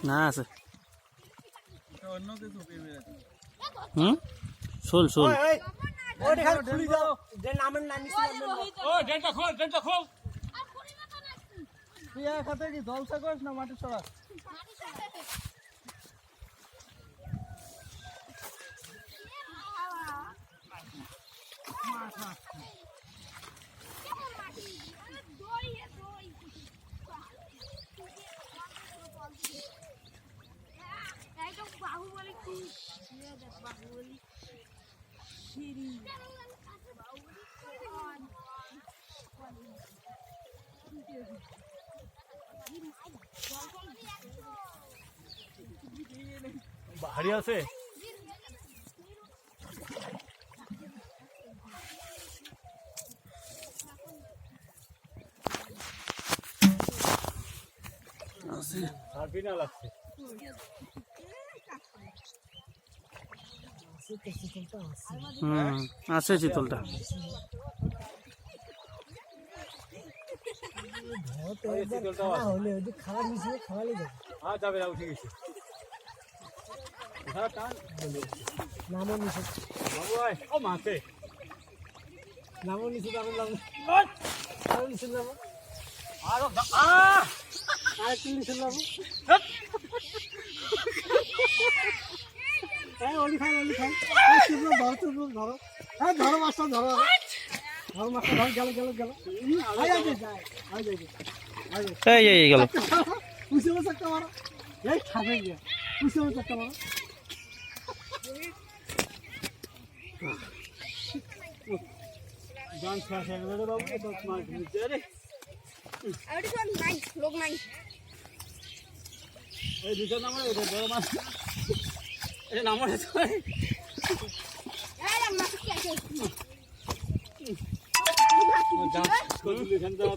না আছে শোল শোল জলসা করিস না মাটি ছড়া ভারী আছে আছে চিতলটা ধরো মাছটা ধরো ধরো মাছটা ধর গেল গেল গেল এই গেল পুষে বসে একটা মারো এই খাবে গিয়া পুষে বসে একটা মারো জান শেষ হয়ে গেল বাবু দশ মাস নিচে রে লোক নাই এই দুটো নাম্বার এটা বড় মাছ এটা নাম্বার মাছ কি আছে জান